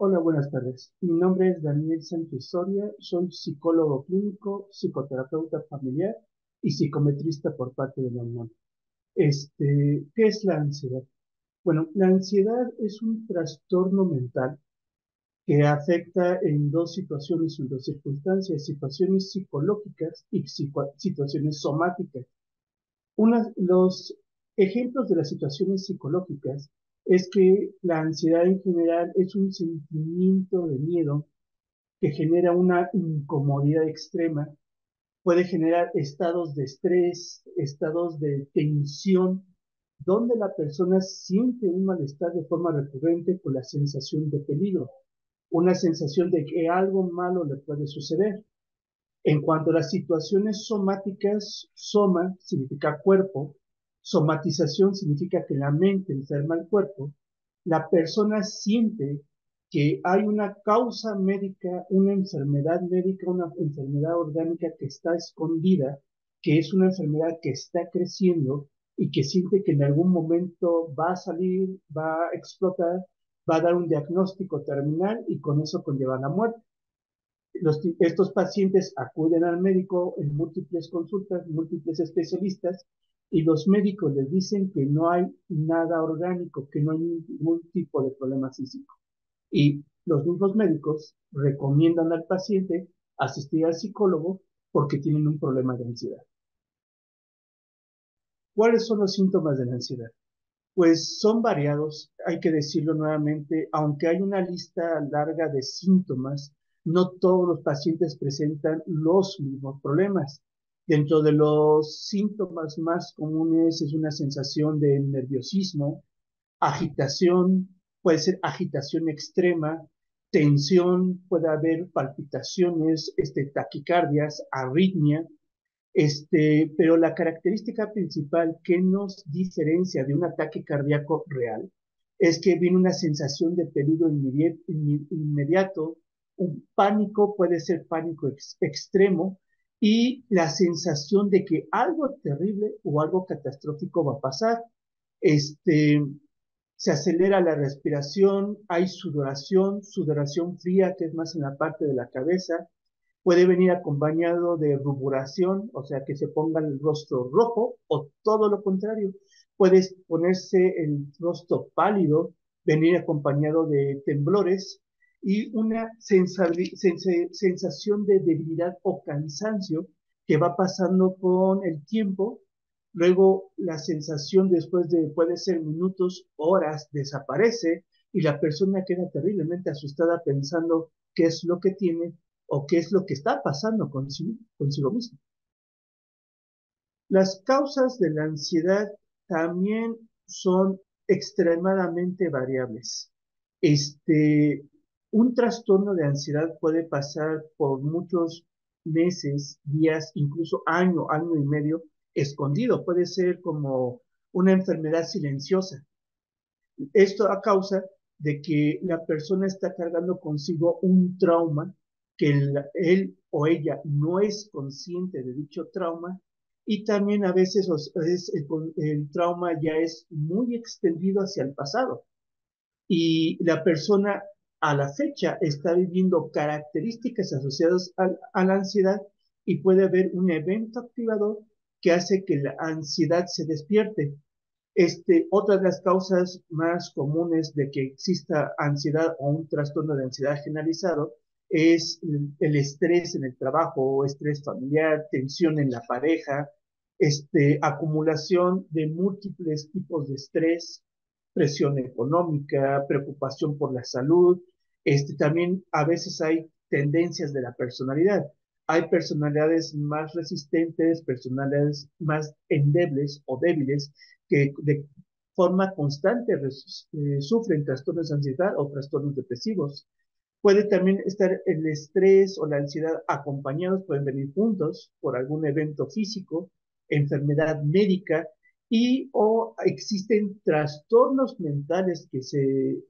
Hola, buenas tardes. Mi nombre es Daniel Sánchez Soria, soy psicólogo clínico, psicoterapeuta familiar y psicometrista por parte de la UNAM. ¿Qué es la ansiedad? Bueno, la ansiedad es un trastorno mental que afecta en dos situaciones, en dos circunstancias, situaciones psicológicas y situaciones somáticas. Los ejemplos de las situaciones psicológicas es que la ansiedad en general es un sentimiento de miedo que genera una incomodidad extrema, puede generar estados de estrés, estados de tensión, donde la persona siente un malestar de forma recurrente con la sensación de peligro, una sensación de que algo malo le puede suceder. En cuanto a las situaciones somáticas, soma significa cuerpo, somatización significa que la mente enferma el cuerpo, la persona siente que hay una causa médica, una enfermedad médica, una enfermedad orgánica que está escondida, que es una enfermedad que está creciendo y que siente que en algún momento va a salir, va a explotar, va a dar un diagnóstico terminal y con eso conlleva la muerte. Estos pacientes acuden al médico en múltiples consultas, múltiples especialistas, y los médicos les dicen que no hay nada orgánico, que no hay ningún tipo de problema físico. Y los mismos médicos recomiendan al paciente asistir al psicólogo porque tienen un problema de ansiedad. ¿Cuáles son los síntomas de la ansiedad? Pues son variados, hay que decirlo nuevamente, aunque hay una lista larga de síntomas, no todos los pacientes presentan los mismos problemas. Dentro de los síntomas más comunes es una sensación de nerviosismo, agitación, puede ser agitación extrema, tensión, puede haber palpitaciones, taquicardias, arritmia, pero la característica principal que nos diferencia de un ataque cardíaco real es que viene una sensación de peligro inmediato, un pánico, puede ser pánico extremo, y la sensación de que algo terrible o algo catastrófico va a pasar. Este, Se acelera la respiración, hay sudoración, sudoración fría, que es más en la parte de la cabeza, puede venir acompañado de ruburación, o sea, que se ponga el rostro rojo, o todo lo contrario, puede ponerse el rostro pálido, venir acompañado de temblores y una sensación de debilidad o cansancio que va pasando con el tiempo. Luego la sensación después de, puede ser minutos, horas, desaparece y la persona queda terriblemente asustada pensando qué es lo que tiene o qué es lo que está pasando consigo mismo. Las causas de la ansiedad también son extremadamente variables. Este, un trastorno de ansiedad puede pasar por muchos meses, días, incluso año, año y medio, escondido. Puede ser como una enfermedad silenciosa. Esto a causa de que la persona está cargando consigo un trauma que él o ella no es consciente de dicho trauma y también a veces el trauma ya es muy extendido hacia el pasado y la persona a la fecha está viviendo características asociadas a la ansiedad y puede haber un evento activador que hace que la ansiedad se despierte. Otra de las causas más comunes de que exista ansiedad o un trastorno de ansiedad generalizado es el estrés en el trabajo, estrés familiar, tensión en la pareja, acumulación de múltiples tipos de estrés, presión económica, preocupación por la salud. También a veces hay tendencias de la personalidad. Hay personalidades más resistentes, personalidades más endebles o débiles que de forma constante sufren trastornos de ansiedad o trastornos depresivos. Puede también estar el estrés o la ansiedad acompañados, pueden venir juntos por algún evento físico, enfermedad médica y o existen trastornos mentales que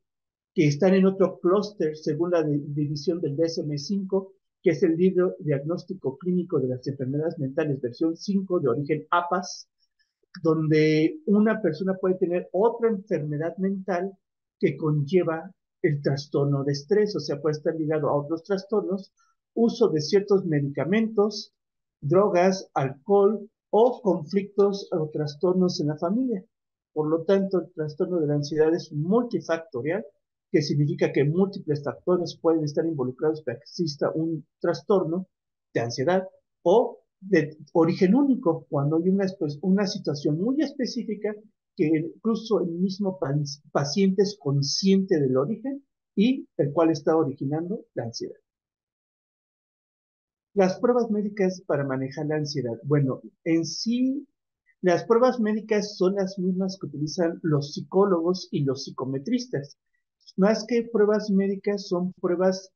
están en otro clúster según la división del DSM-5, que es el libro diagnóstico clínico de las enfermedades mentales, versión 5 de origen APAS, donde una persona puede tener otra enfermedad mental que conlleva el trastorno de estrés, o sea, puede estar ligado a otros trastornos, uso de ciertos medicamentos, drogas, alcohol o conflictos o trastornos en la familia. Por lo tanto, el trastorno de la ansiedad es multifactorial, que significa que múltiples factores pueden estar involucrados para que exista un trastorno de ansiedad o de origen único, cuando hay una situación muy específica que incluso el mismo paciente es consciente del origen y el cual está originando la ansiedad. Las pruebas médicas para manejar la ansiedad. Bueno, en sí, las pruebas médicas son las mismas que utilizan los psicólogos y los psicometristas. Más que pruebas médicas, son pruebas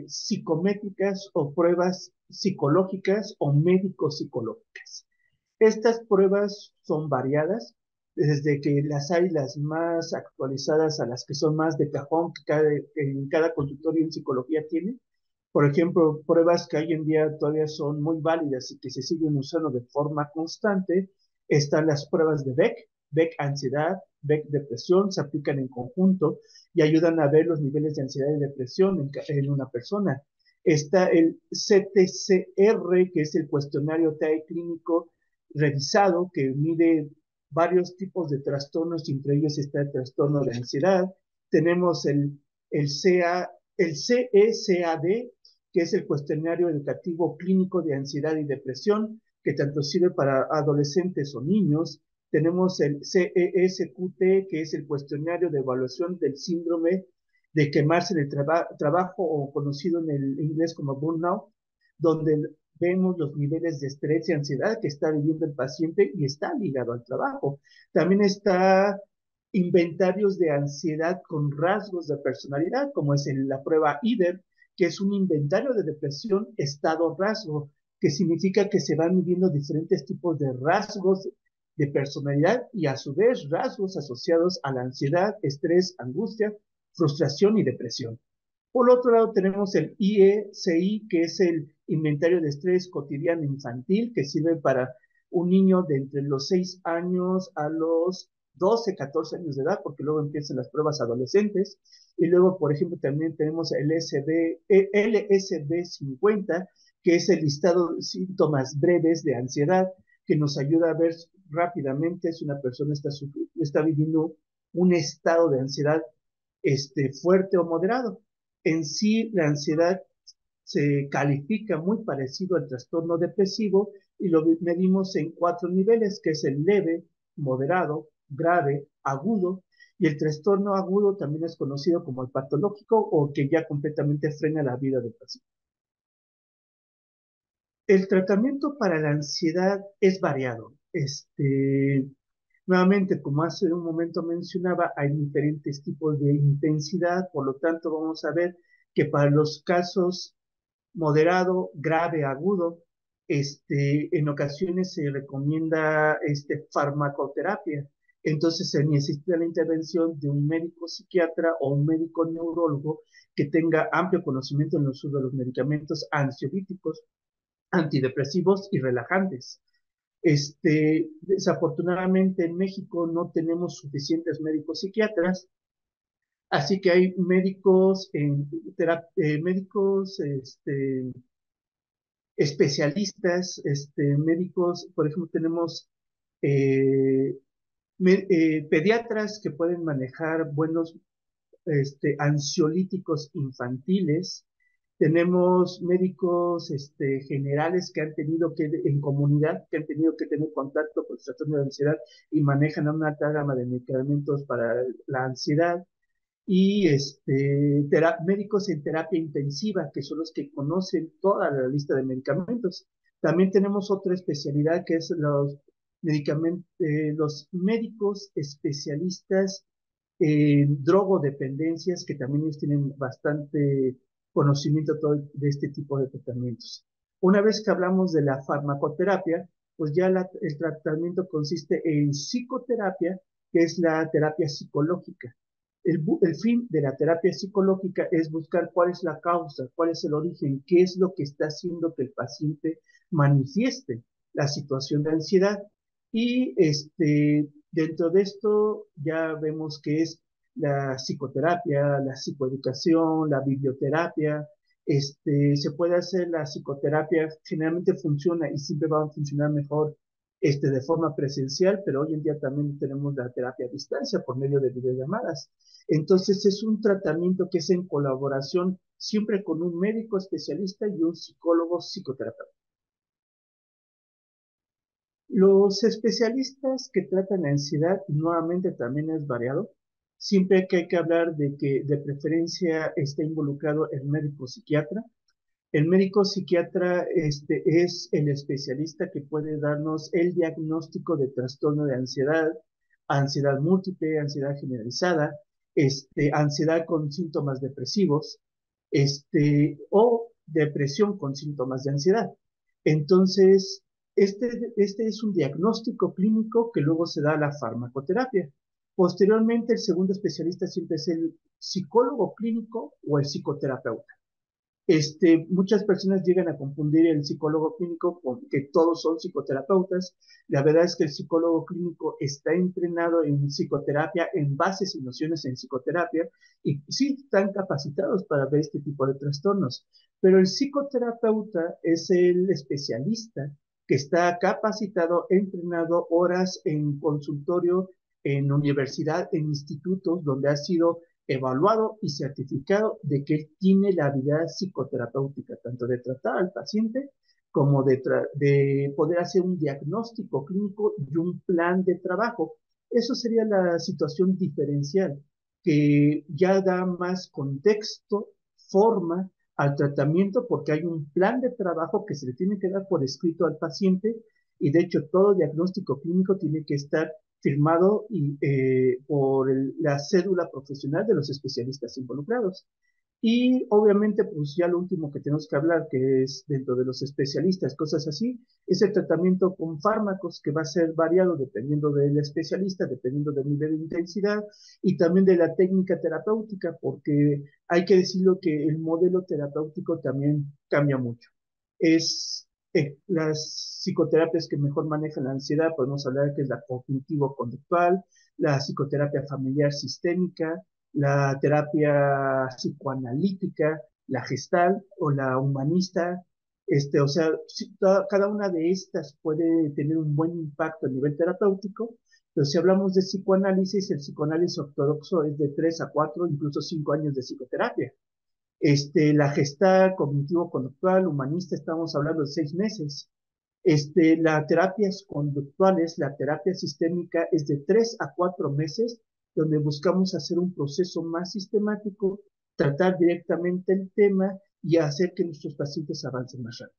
psicométricas o pruebas psicológicas o médico-psicológicas. Estas pruebas son variadas, desde que las hay las más actualizadas a las que son más de cajón que en cada consultorio en psicología tiene. Por ejemplo, pruebas que hoy en día todavía son muy válidas y que se siguen usando de forma constante, están las pruebas de Beck, Beck ansiedad, Beck depresión, se aplican en conjunto y ayudan a ver los niveles de ansiedad y depresión en una persona. Está el CTCR, que es el cuestionario TAE clínico revisado, que mide varios tipos de trastornos, entre ellos está el trastorno de ansiedad. Tenemos el, CA, el CECAD, que es el cuestionario educativo clínico de ansiedad y depresión, que tanto sirve para adolescentes o niños. Tenemos el CESQT, que es el cuestionario de evaluación del síndrome de quemarse en el trabajo o conocido en el inglés como burnout, donde vemos los niveles de estrés y ansiedad que está viviendo el paciente y está ligado al trabajo. También está inventarios de ansiedad con rasgos de personalidad, como es la prueba IDER, que es un inventario de depresión estado-rasgo, que significa que se van midiendo diferentes tipos de rasgos de personalidad y a su vez rasgos asociados a la ansiedad, estrés, angustia, frustración y depresión. Por otro lado, tenemos el IECI, que es el Inventario de Estrés Cotidiano Infantil, que sirve para un niño de entre los 6 años a los 12, 14 años de edad, porque luego empiezan las pruebas adolescentes. Y luego, por ejemplo, también tenemos el LSD 50, que es el listado de síntomas breves de ansiedad, que nos ayuda a ver rápidamente si una persona está viviendo un estado de ansiedad fuerte o moderado. En sí, la ansiedad se califica muy parecido al trastorno depresivo y lo medimos en 4 niveles, que es el leve, moderado, grave, agudo, y el trastorno agudo también es conocido como el patológico o que ya completamente frena la vida del paciente. El tratamiento para la ansiedad es variado. Nuevamente, como hace un momento mencionaba, hay diferentes tipos de intensidad, por lo tanto vamos a ver que para los casos moderado, grave, agudo, en ocasiones se recomienda farmacoterapia. Entonces se necesita la intervención de un médico psiquiatra o un médico neurólogo que tenga amplio conocimiento en el uso de los medicamentos ansiolíticos, antidepresivos y relajantes. Desafortunadamente en México no tenemos suficientes médicos psiquiatras, así que hay médicos especialistas, médicos, por ejemplo, tenemos eh, pediatras que pueden manejar buenos ansiolíticos infantiles. Tenemos médicos generales que han tenido que, en comunidad, que han tenido que tener contacto con el trastorno de ansiedad y manejan una alta gama de medicamentos para la ansiedad. Y médicos en terapia intensiva, que son los que conocen toda la lista de medicamentos. También tenemos otra especialidad que es los médicos especialistas drogodependencias, que también ellos tienen bastante conocimiento de este tipo de tratamientos. Una vez que hablamos de la farmacoterapia, pues ya el tratamiento consiste en psicoterapia, que es la terapia psicológica. El fin de la terapia psicológica es buscar cuál es la causa, cuál es el origen, qué es lo que está haciendo que el paciente manifieste la situación de ansiedad. Y dentro de esto ya vemos que es la psicoterapia, la psicoeducación, la biblioterapia. Se puede hacer la psicoterapia, generalmente funciona y siempre va a funcionar mejor de forma presencial, pero hoy en día también tenemos la terapia a distancia por medio de videollamadas. Entonces es un tratamiento que es en colaboración siempre con un médico especialista y un psicólogo psicoterapeuta. Los especialistas que tratan la ansiedad nuevamente también es variado. Siempre que hay que hablar de que de preferencia esté involucrado el médico psiquiatra. El médico psiquiatra es el especialista que puede darnos el diagnóstico de trastorno de ansiedad, ansiedad múltiple, ansiedad generalizada, ansiedad con síntomas depresivos, o depresión con síntomas de ansiedad. Entonces, este es un diagnóstico clínico que luego se da a la farmacoterapia. Posteriormente, el segundo especialista siempre es el psicólogo clínico o el psicoterapeuta. Muchas personas llegan a confundir el psicólogo clínico con que todos son psicoterapeutas. La verdad es que el psicólogo clínico está entrenado en psicoterapia, en bases y nociones en psicoterapia, y sí están capacitados para ver este tipo de trastornos. Pero el psicoterapeuta es el especialista que está capacitado, entrenado horas en consultorio, en universidad, en institutos donde ha sido evaluado y certificado de que él tiene la habilidad psicoterapéutica, tanto de tratar al paciente como de poder hacer un diagnóstico clínico y un plan de trabajo. Eso sería la situación diferencial, que ya da más contexto, forma al tratamiento, porque hay un plan de trabajo que se le tiene que dar por escrito al paciente, y de hecho todo diagnóstico clínico tiene que estar firmado por la cédula profesional de los especialistas involucrados. Y obviamente, pues ya lo último que tenemos que hablar, que es dentro de los especialistas, cosas así, es el tratamiento con fármacos, que va a ser variado dependiendo del especialista, dependiendo del nivel de intensidad y también de la técnica terapéutica, porque hay que decirlo que el modelo terapéutico también cambia mucho. Las psicoterapias que mejor manejan la ansiedad, podemos hablar que es la cognitivo-conductual, la psicoterapia familiar sistémica, la terapia psicoanalítica, la gestal o la humanista. O sea, cada una de estas puede tener un buen impacto a nivel terapéutico, pero si hablamos de psicoanálisis, el psicoanálisis ortodoxo es de 3 a 4, incluso 5 años de psicoterapia. La gestal cognitivo-conductual humanista, estamos hablando de 6 meses. Las terapias conductuales, la terapia sistémica es de 3 a 4 meses, donde buscamos hacer un proceso más sistemático, tratar directamente el tema y hacer que nuestros pacientes avancen más rápido.